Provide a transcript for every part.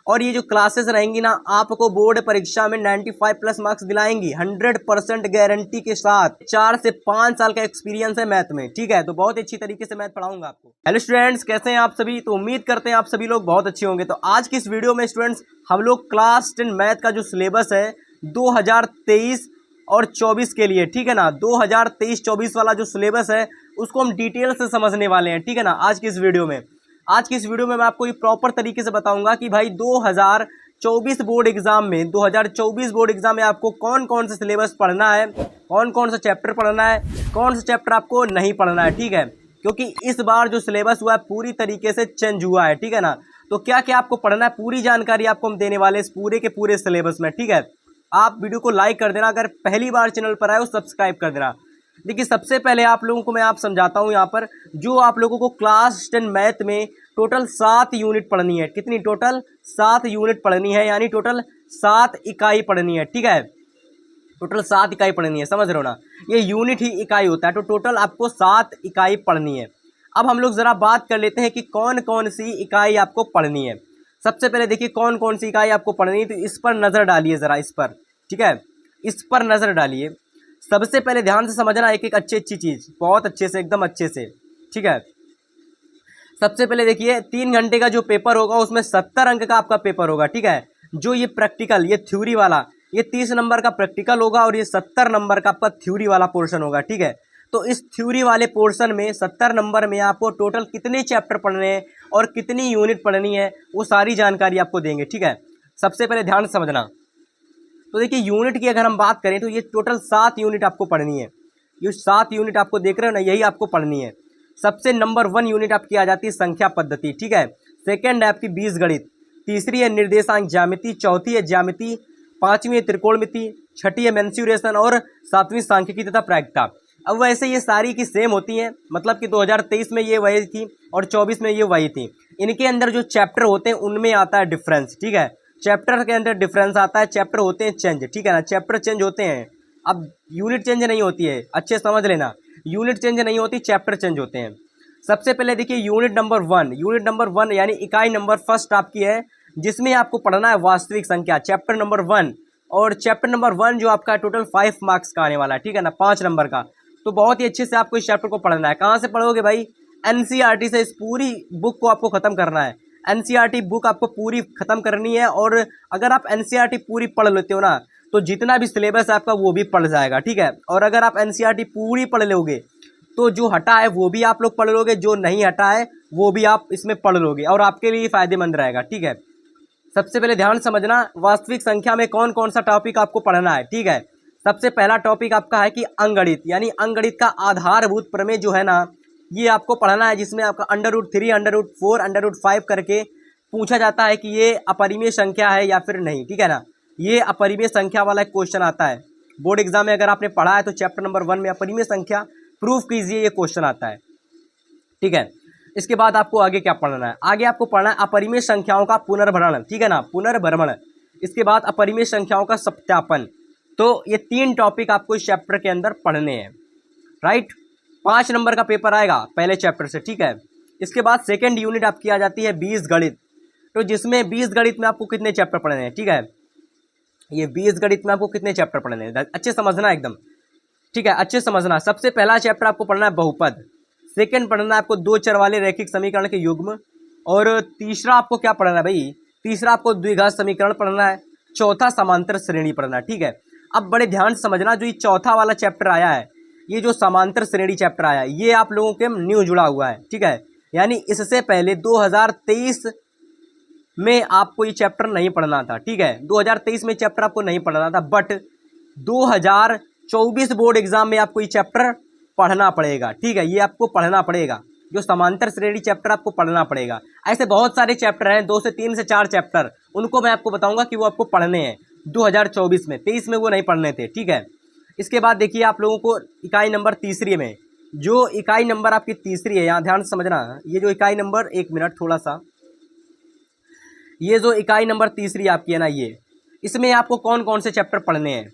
और ये जो क्लासेस रहेंगी ना, आपको बोर्ड परीक्षा में 95 प्लस मार्क्स दिलाएंगी 100% गारंटी के साथ। 4 से 5 साल का एक्सपीरियंस है मैथ में, ठीक है। तो बहुत अच्छी तरीके से मैथ पढ़ाऊंगा आपको। हेलो स्टूडेंट्स, कैसे हैं आप सभी? तो उम्मीद करते हैं आप सभी लोग बहुत अच्छे होंगे। तो आज की इस वीडियो में स्टूडेंट्स हम लोग क्लास 10 मैथ का जो सिलेबस है 2023 और 24 के लिए, ठीक है ना, 2023-24 वाला जो सिलेबस है उसको हम डिटेल से समझने वाले हैं, ठीक है ना। आज की इस वीडियो में मैं आपको ये प्रॉपर तरीके से बताऊंगा कि भाई 2024 बोर्ड एग्जाम में आपको कौन कौन सा सिलेबस पढ़ना है, कौन कौन सा चैप्टर पढ़ना है, कौन सा चैप्टर आपको नहीं पढ़ना है, ठीक है। क्योंकि इस बार जो सिलेबस हुआ है पूरी तरीके से चेंज हुआ है, ठीक है ना। तो क्या क्या आपको पढ़ना है, पूरी जानकारी आपको हम देने वाले हैं इस पूरे के पूरे सिलेबस में, ठीक है। आप वीडियो को लाइक कर देना, अगर पहली बार चैनल पर आए हो सब्सक्राइब कर देना। देखिए, सबसे पहले आप लोगों को मैं समझाता हूँ यहाँ पर, जो आप लोगों को क्लास 10 मैथ में टोटल 7 यूनिट पढ़नी है। कितनी? टोटल 7 यूनिट पढ़नी है, यानी टोटल 7 इकाई पढ़नी है, ठीक है। टोटल 7 इकाई पढ़नी है, समझ रहे हो ना। ये यूनिट ही इकाई होता है, तो टोटल आपको 7 इकाई पढ़नी है। अब हम लोग ज़रा बात कर लेते हैं कि कौन कौन सी इकाई आपको पढ़नी है। सबसे पहले देखिए कौन कौन सी इकाई आपको पढ़नी है, तो इस पर नज़र डालिए ज़रा, इस पर, ठीक है, इस पर नज़र डालिए। सबसे पहले ध्यान से समझना एक एक अच्छी चीज़, बहुत अच्छे से, एकदम अच्छे से, ठीक है। सबसे पहले देखिए 3 घंटे का जो पेपर होगा उसमें 70 अंक का आपका पेपर होगा, ठीक है। जो ये प्रैक्टिकल, ये थ्योरी वाला, ये 30 नंबर का प्रैक्टिकल होगा और ये 70 नंबर का आपका थ्योरी वाला पोर्शन होगा, ठीक है। तो इस थ्योरी वाले पोर्शन में 70 नंबर में आपको टोटल कितने चैप्टर पढ़ने हैं और कितनी यूनिट पढ़नी है, वो सारी जानकारी आपको देंगे, ठीक है। सबसे पहले ध्यान से समझना। तो देखिए यूनिट की अगर हम बात करें तो ये टोटल 7 यूनिट आपको पढ़नी है। ये 7 यूनिट आपको देख रहे हो ना, यही आपको पढ़नी है। सबसे नंबर 1 यूनिट आपकी आ जाती है संख्या पद्धति, ठीक है। सेकंड है आपकी बीजगणित, तीसरी है निर्देशांक ज्यामिति, चौथी है ज्यामिति, पांचवी है त्रिकोणमिति, छठी है मेंसुरेशन और सातवीं सांख्यिकी तथा प्रायिकता। अब वैसे ये सारी की सेम होती हैं, मतलब कि 2023 में ये वही थी और 24 में ये वही थी। इनके अंदर जो चैप्टर होते हैं उनमें आता है डिफरेंस, ठीक है। चैप्टर के अंदर डिफरेंस आता है, चैप्टर होते हैं चेंज, ठीक है ना, चैप्टर चेंज होते हैं। अब यूनिट चेंज नहीं होती है, अच्छे समझ लेना, यूनिट चेंज नहीं होती, चैप्टर चेंज होते हैं। सबसे पहले देखिए यूनिट नंबर 1 यानी इकाई नंबर फर्स्ट आपकी है, जिसमें आपको पढ़ना है वास्तविक संख्या, चैप्टर नंबर 1। और चैप्टर नंबर 1 जो आपका टोटल 5 मार्क्स का आने वाला है, ठीक है ना, 5 नंबर का। तो बहुत ही अच्छे से आपको इस चैप्टर को पढ़ना है। कहाँ से पढ़ोगे भाई? एनसीईआरटी से इस पूरी बुक को आपको खत्म करना है। एनसीईआरटी बुक आपको पूरी खत्म करनी है, और अगर आप एनसीईआरटी पूरी पढ़ लेते हो ना, तो जितना भी सिलेबस है आपका वो भी पढ़ जाएगा, ठीक है। और अगर आप एनसीईआरटी पूरी पढ़ लोगे तो जो हटा है वो भी आप लोग पढ़ लोगे, जो नहीं हटा है वो भी आप इसमें पढ़ लोगे, और आपके लिए फायदेमंद रहेगा, ठीक है। सबसे पहले ध्यान समझना, वास्तविक संख्या में कौन कौन सा टॉपिक आपको पढ़ना है, ठीक है। सबसे पहला टॉपिक आपका है कि अंगगणित, यानी अंगगणित का आधारभूत प्रमेय जो है ना, ये आपको पढ़ना है, जिसमें आपका √3, √4, √5 करके पूछा जाता है कि ये अपरिमेय संख्या है या फिर नहीं, ठीक है ना। ये अपरिमेय संख्या वाला एक क्वेश्चन आता है बोर्ड एग्जाम में। अगर आपने पढ़ा है तो चैप्टर नंबर 1 में अपरिमेय संख्या प्रूफ कीजिए, ये क्वेश्चन आता है, ठीक है। इसके बाद आपको आगे क्या पढ़ना है? आगे आपको पढ़ना है अपरिमेय संख्याओं का पुनर्भरण, ठीक है ना, पुनर्भरण। इसके बाद अपरिमेय संख्याओं का सत्यापन। तो ये 3 टॉपिक आपको इस चैप्टर के अंदर पढ़ने हैं, राइट। 5 नंबर का पेपर आएगा पहले चैप्टर से, ठीक है। इसके बाद सेकेंड यूनिट आपकी आ जाती है बीजगणित, तो जिसमें बीजगणित में आपको कितने चैप्टर पढ़ने हैं, ठीक है। ये बीजगणित में आपको कितने चैप्टर पढ़ने हैं, अच्छे समझना एकदम, ठीक है, अच्छे समझना। सबसे पहला चैप्टर आपको पढ़ना है बहुपद, सेकंड पढ़ना है आपको 2 चर वाले रैखिक समीकरण के युग्म, और तीसरा आपको क्या पढ़ना है भाई? तीसरा आपको द्विघात समीकरण पढ़ना है, चौथा समांतर श्रेणी पढ़ना है, ठीक है। अब बड़े ध्यान से समझना, जो ये चौथा वाला चैप्टर आया है, ये जो समांतर श्रेणी चैप्टर आया है, ये आप लोगों के न्यू जुड़ा हुआ है, ठीक है। यानी इससे पहले 2023 में आपको ये चैप्टर नहीं पढ़ना था, ठीक है। 2023 में चैप्टर आपको नहीं पढ़ना था, बट 2024 बोर्ड एग्जाम में आपको ये चैप्टर पढ़ना पड़ेगा, ठीक है। ये आपको पढ़ना पड़ेगा, जो समांतर श्रेणी चैप्टर आपको पढ़ना पड़ेगा। ऐसे बहुत सारे चैप्टर हैं, 2 से 3 से 4 चैप्टर, उनको मैं आपको बताऊंगा कि वो आपको पढ़ने हैं 2024 में, 23 में वो नहीं पढ़ने थे, ठीक है। इसके बाद देखिए आप लोगों को इकाई नंबर तीसरी में, जो इकाई नंबर आपकी तीसरी है, यहाँ ध्यान से समझना, ये जो इकाई नंबर, 1 मिनट थोड़ा सा, ये जो इकाई नंबर तीसरी आपकी है ना, ये इसमें आपको कौन कौन से चैप्टर पढ़ने हैं,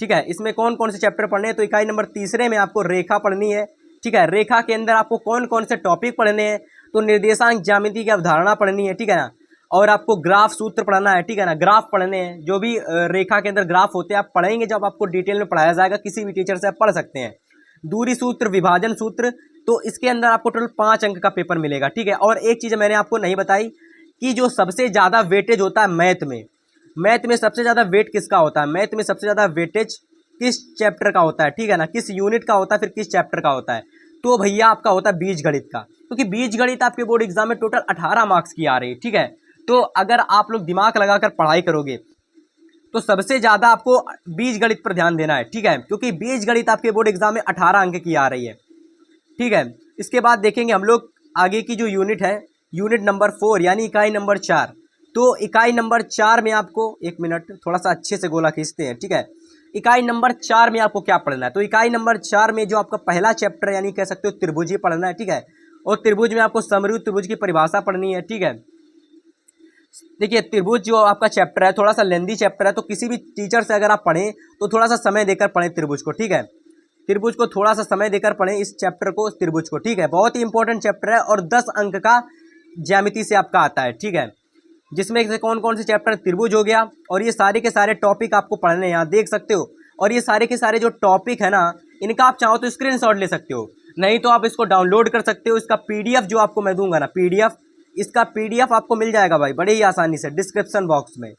ठीक है। इसमें कौन कौन से चैप्टर पढ़ने हैं? तो इकाई नंबर तीसरे में आपको रेखा पढ़नी है, ठीक है। रेखा के अंदर आपको कौन कौन से टॉपिक पढ़ने हैं? तो निर्देशांक ज्यामिति की अवधारणा पढ़नी है, ठीक है ना। और आपको ग्राफ सूत्र पढ़ना है, ठीक है ना, ग्राफ पढ़ने हैं, जो भी रेखा के अंदर ग्राफ होते हैं आप पढ़ेंगे, जब आपको डिटेल में पढ़ाया जाएगा किसी भी टीचर से आप पढ़ सकते हैं। दूरी सूत्र, विभाजन सूत्र, तो इसके अंदर आपको टोटल 5 अंक का पेपर मिलेगा, ठीक है। और एक चीज़ मैंने आपको नहीं बताई कि जो सबसे ज़्यादा वेटेज होता है मैथ में सबसे ज़्यादा वेट किसका होता है, मैथ में सबसे ज़्यादा वेटेज किस चैप्टर का होता है, ठीक है ना, किस यूनिट का होता है, फिर किस चैप्टर का होता है, तो भैया आपका होता है बीजगणित का, क्योंकि बीजगणित आपके बोर्ड एग्जाम में टोटल 18 मार्क्स की आ रही है, ठीक है। तो अगर आप लोग दिमाग लगाकर पढ़ाई करोगे तो सबसे ज़्यादा आपको बीजगणित पर ध्यान देना है, ठीक है, क्योंकि बीजगणित आपके बोर्ड एग्जाम में 18 अंक की आ रही है, ठीक है। इसके बाद देखेंगे हम लोग आगे की जो यूनिट है, यूनिट नंबर 4 यानी इकाई नंबर 4। तो इकाई नंबर 4 में आपको, एक मिनट थोड़ा सा अच्छे से गोला खींचते हैं, ठीक है। इकाई नंबर 4 में आपको क्या पढ़ना है, तो इकाई नंबर 4 में जो आपका पहला चैप्टर यानी कह सकते हो त्रिभुज ही पढ़ना है, ठीक है। और त्रिभुज में आपको समरूप त्रिभुज की परिभाषा पढ़नी है, ठीक है। देखिए त्रिभुज जो आपका चैप्टर है थोड़ा सा लेंदी चैप्टर है, तो किसी भी टीचर से अगर आप पढ़ें तो थोड़ा सा समय देकर पढ़ें त्रिभुज को, ठीक है। त्रिभुज को थोड़ा सा समय देकर पढ़ें, इस चैप्टर को, त्रिभुज को, ठीक है। बहुत ही इंपॉर्टेंट चैप्टर है और 10 अंक का ज्यामिति से आपका आता है, ठीक है। जिसमें से कौन कौन से चैप्टर, त्रिभुज हो गया, और ये सारे के सारे टॉपिक आपको पढ़ने यहाँ देख सकते हो। और ये सारे के सारे जो टॉपिक है ना, इनका आप चाहो तो स्क्रीनशॉट ले सकते हो, नहीं तो आप इसको डाउनलोड कर सकते हो। इसका पीडीएफ जो आपको मैं दूंगा ना, पीडीएफ, इसका पीडीएफ आपको मिल जाएगा भाई बड़े ही आसानी से डिस्क्रिप्शन बॉक्स में,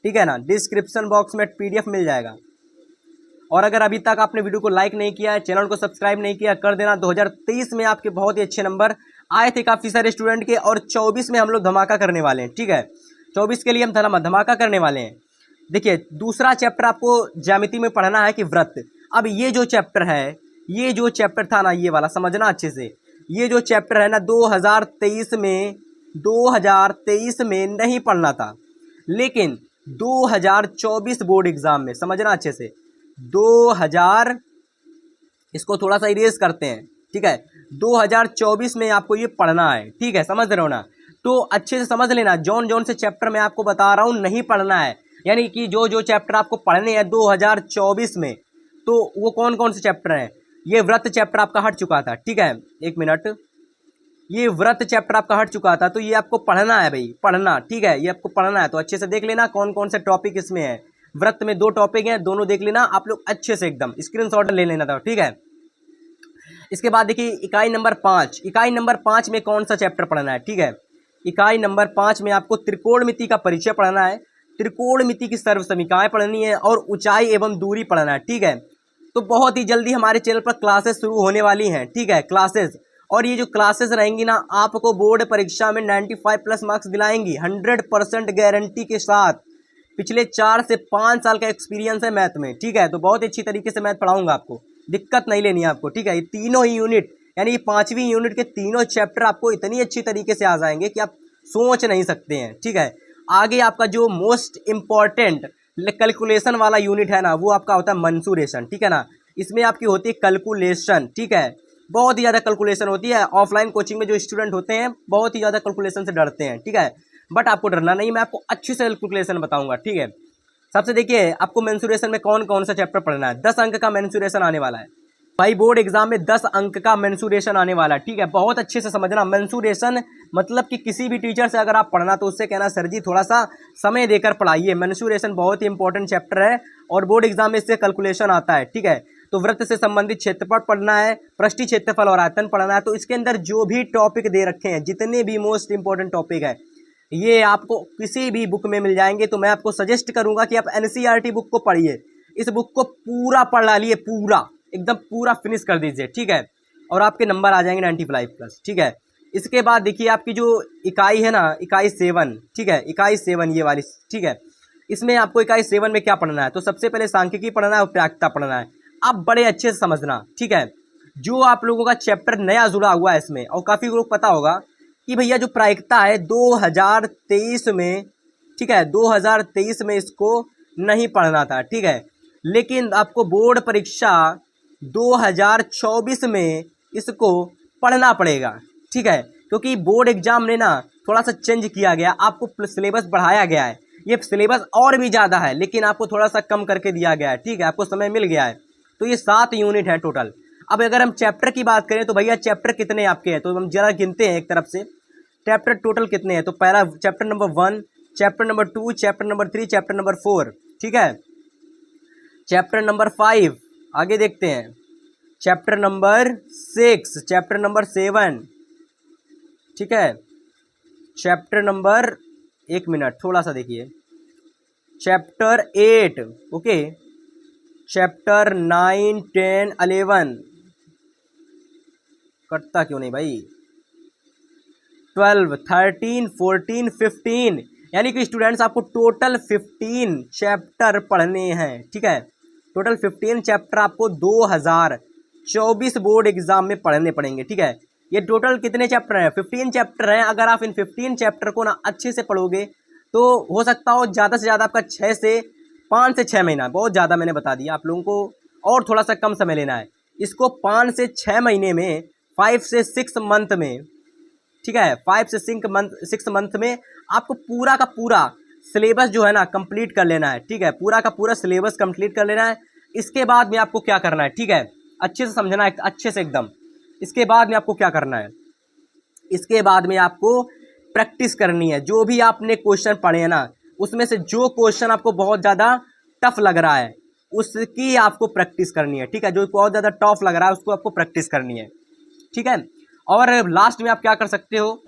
ठीक है ना, डिस्क्रिप्शन बॉक्स में पीडीएफ मिल जाएगा। और अगर अभी तक आपने वीडियो को लाइक नहीं किया है, चैनल को सब्सक्राइब नहीं किया, कर देना। 2023 में आपके बहुत ही अच्छे नंबर आए थे काफ़ी सारे स्टूडेंट के, और 24 में हम लोग धमाका करने वाले हैं, ठीक है। 24 के लिए हम धमाका करने वाले हैं। देखिए दूसरा चैप्टर आपको ज्यामिति में पढ़ना है कि वृत्त। अब ये जो चैप्टर है, ये जो चैप्टर था ना, ये वाला समझना अच्छे से, ये जो चैप्टर है ना 2023 में नहीं पढ़ना था, लेकिन 2024 बोर्ड एग्जाम में, समझना अच्छे से, 2000, इसको थोड़ा सा इरेज करते हैं, ठीक है, 2024 में आपको ये पढ़ना है, ठीक है, समझ रहे हो ना। तो अच्छे से समझ लेना, जौन जौन से चैप्टर मैं आपको बता रहा हूँ नहीं पढ़ना है, यानी कि जो जो चैप्टर आपको पढ़ने हैं 2024 में, तो वो कौन कौन से चैप्टर हैं। ये व्रत चैप्टर आपका हट चुका था, ठीक है, एक मिनट, ये व्रत चैप्टर आपका हट चुका था, तो ये आपको पढ़ना है भाई, पढ़ना, ठीक है, ये आपको पढ़ना है। तो अच्छे से देख लेना कौन कौन से टॉपिक इसमें है। व्रत में 2 टॉपिक हैं, दोनों देख लेना आप लोग अच्छे से, एकदम स्क्रीनशॉट ले लेना था, ठीक है। इसके बाद देखिए इकाई नंबर 5, इकाई नंबर 5 में कौन सा चैप्टर पढ़ना है, ठीक है। इकाई नंबर 5 में आपको त्रिकोणमिति का परिचय पढ़ना है, त्रिकोणमिति की सर्व समीकरणाएं पढ़नी है, और ऊंचाई एवं दूरी पढ़ना है, ठीक है। तो बहुत ही जल्दी हमारे चैनल पर क्लासेस शुरू होने वाली हैं, ठीक है, क्लासेस। और ये जो क्लासेस रहेंगी ना, आपको बोर्ड परीक्षा में 95 प्लस मार्क्स दिलाएंगी 100% गारंटी के साथ। पिछले 4 से 5 साल का एक्सपीरियंस है मैथ में, ठीक है। तो बहुत अच्छी तरीके से मैथ पढ़ाऊंगा आपको, दिक्कत नहीं लेनी है आपको, ठीक है। ये तीनों ही यूनिट यानी 5वीं यूनिट के तीनों चैप्टर आपको इतनी अच्छी तरीके से आ जाएंगे कि आप सोच नहीं सकते हैं, ठीक है। आगे आपका जो मोस्ट इम्पॉर्टेंट कैलकुलेशन वाला यूनिट है ना, वो आपका होता है मेंसुरेशन, ठीक है ना। इसमें आपकी होती है कैलकुलेशन, ठीक है, बहुत ही ज़्यादा कैलकुलेशन होती है। ऑफलाइन कोचिंग में जो स्टूडेंट होते हैं बहुत ही ज़्यादा कैलकुलेशन से डरते हैं, ठीक है, बट आपको डरना नहीं, मैं आपको अच्छी से कैलकुलेशन बताऊंगा, ठीक है। सबसे देखिए आपको मेंसुरेशन में कौन कौन सा चैप्टर पढ़ना है। 10 अंक का मेंसुरेशन आने वाला है भाई, बोर्ड एग्जाम में 10 अंक का मेंसुरेशन आने वाला है, ठीक है। बहुत अच्छे से समझना, मेंसुरेशन मतलब कि किसी भी टीचर से अगर आप पढ़ना तो उससे कहना सर जी थोड़ा सा समय देकर पढ़ाइए। मेंसुरेशन बहुत ही इंपॉर्टेंट चैप्टर है और बोर्ड एग्जाम में इससे कैलकुलेशन आता है, ठीक है। तो वृत्त से संबंधित क्षेत्रफल पढ़ना है, पृष्ठीय क्षेत्रफल और आयतन पढ़ना है। तो इसके अंदर जो भी टॉपिक दे रखे हैं, जितने भी मोस्ट इंपॉर्टेंट टॉपिक है, ये आपको किसी भी बुक में मिल जाएंगे। तो मैं आपको सजेस्ट करूंगा कि आप एनसीईआरटी बुक को पढ़िए, इस बुक को पूरा पढ़ डालिए, पूरा एकदम पूरा फिनिश कर दीजिए, ठीक है, और आपके नंबर आ जाएंगे 95 प्लस, ठीक है। इसके बाद देखिए आपकी जो इकाई है ना, इकाई 7, ठीक है, इकाई 7 ये वाली, ठीक है। इसमें आपको इकाई 7 में क्या पढ़ना है, तो सबसे पहले सांख्यिकी पढ़ना है और प्रायिकता पढ़ना है। आप बड़े अच्छे से समझना, ठीक है। जो आप लोगों का चैप्टर नया जुड़ा हुआ है इसमें, और काफ़ी लोग पता होगा कि भैया जो प्रायिकता है 2023 में, ठीक है, 2023 में इसको नहीं पढ़ना था, ठीक है, लेकिन आपको बोर्ड परीक्षा 2024 में इसको पढ़ना पड़ेगा, ठीक है, क्योंकि बोर्ड एग्जाम ने ना थोड़ा सा चेंज किया गया, आपको सिलेबस बढ़ाया गया है। ये सिलेबस और भी ज़्यादा है लेकिन आपको थोड़ा सा कम करके दिया गया है, ठीक है, आपको समय मिल गया है। तो ये 7 यूनिट है टोटल। अब अगर हम चैप्टर की बात करें तो भैया चैप्टर कितने आपके हैं, तो हम जरा गिनते हैं एक तरफ से। चैप्टर टोटल कितने हैं, तो पहला chapter number 1, chapter number 2, chapter number 3, chapter number 4, ठीक है। चैप्टर नंबर 5 आगे देखते हैं, चैप्टर नंबर 6, चैप्टर नंबर 7, ठीक है। चैप्टर नंबर, एक मिनट थोड़ा सा देखिए, चैप्टर 8, ओके, चैप्टर 9, 10, 11, कटता क्यों नहीं भाई, 12, 13, 14, 15, यानी कि स्टूडेंट्स आपको टोटल 15 चैप्टर पढ़ने हैं, ठीक है। टोटल 15 चैप्टर आपको 2024 बोर्ड एग्जाम में पढ़ने पड़ेंगे, ठीक है। ये टोटल कितने चैप्टर हैं, 15 चैप्टर हैं। अगर आप इन 15 चैप्टर को ना अच्छे से पढ़ोगे तो हो सकता हो ज़्यादा से ज़्यादा आपका 5 से 6 महीना, बहुत ज़्यादा मैंने बता दिया आप लोगों को, और थोड़ा सा कम समय लेना है। इसको 5 से 6 महीने में, 5 से 6 मंथ में, ठीक है, 5 से 6 मंथ में आपको पूरा का पूरा सिलेबस जो है ना कंप्लीट कर लेना है, ठीक है। पूरा का पूरा सिलेबस कंप्लीट कर लेना है। इसके बाद में आपको क्या करना है, ठीक है, अच्छे से समझना है, अच्छे से एकदम। इसके बाद में आपको क्या करना है, इसके बाद में आपको प्रैक्टिस करनी है। जो भी आपने क्वेश्चन पढ़े हैं ना, उसमें से जो क्वेश्चन आपको बहुत ज़्यादा टफ लग रहा है उसकी आपको प्रैक्टिस करनी है, ठीक है। जो बहुत ज़्यादा टफ लग रहा है उसको आपको प्रैक्टिस करनी है, ठीक है। और लास्ट में आप क्या कर सकते हो,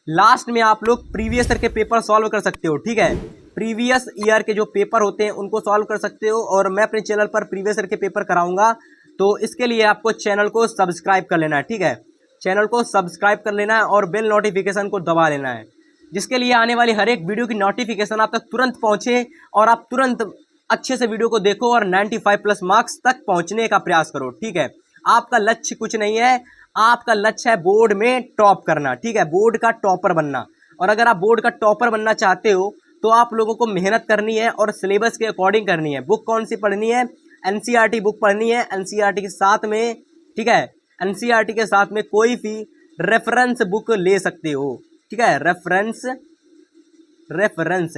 लास्ट में आप लोग प्रीवियस ईयर के पेपर सॉल्व कर सकते हो, ठीक है। प्रीवियस ईयर के जो पेपर होते हैं उनको सॉल्व कर सकते हो, और मैं अपने चैनल पर प्रीवियस ईयर के पेपर कराऊंगा। तो इसके लिए आपको चैनल को सब्सक्राइब कर लेना है, ठीक है। चैनल को सब्सक्राइब कर लेना है और बेल नोटिफिकेशन को दबा लेना है, जिसके लिए आने वाली हर एक वीडियो की नोटिफिकेशन आप तक तुरंत पहुंचे और आप तुरंत अच्छे से वीडियो को देखो और 95+ मार्क्स तक पहुंचने का प्रयास करो, ठीक है। आपका लक्ष्य कुछ नहीं है, आपका लक्ष्य है बोर्ड में टॉप करना, ठीक है, बोर्ड का टॉपर बनना। और अगर आप बोर्ड का टॉपर बनना चाहते हो तो आप लोगों को मेहनत करनी है और सिलेबस के अकॉर्डिंग करनी है। बुक कौन सी पढ़नी है, एनसीईआरटी बुक पढ़नी है। एनसीईआरटी के साथ में, ठीक है, एनसीईआरटी के साथ में कोई भी रेफरेंस बुक ले सकते हो, ठीक है, रेफरेंस,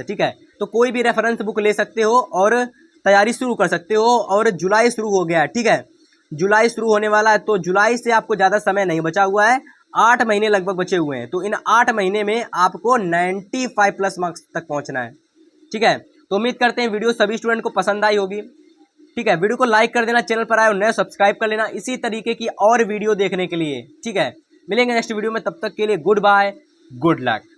ठीक है। तो कोई भी रेफरेंस बुक ले सकते हो और तैयारी शुरू कर सकते हो। और जुलाई शुरू हो गया है, ठीक है, जुलाई शुरू होने वाला है, तो जुलाई से आपको ज़्यादा समय नहीं बचा हुआ है, 8 महीने लगभग बचे हुए हैं। तो इन 8 महीने में आपको 95+ मार्क्स तक पहुंचना है, ठीक है। तो उम्मीद करते हैं वीडियो सभी स्टूडेंट को पसंद आई होगी, ठीक है। वीडियो को लाइक कर देना, चैनल पर आए हो नए सब्सक्राइब कर लेना इसी तरीके की और वीडियो देखने के लिए, ठीक है। मिलेंगे नेक्स्ट वीडियो में, तब तक के लिए गुड बाय, गुड लक।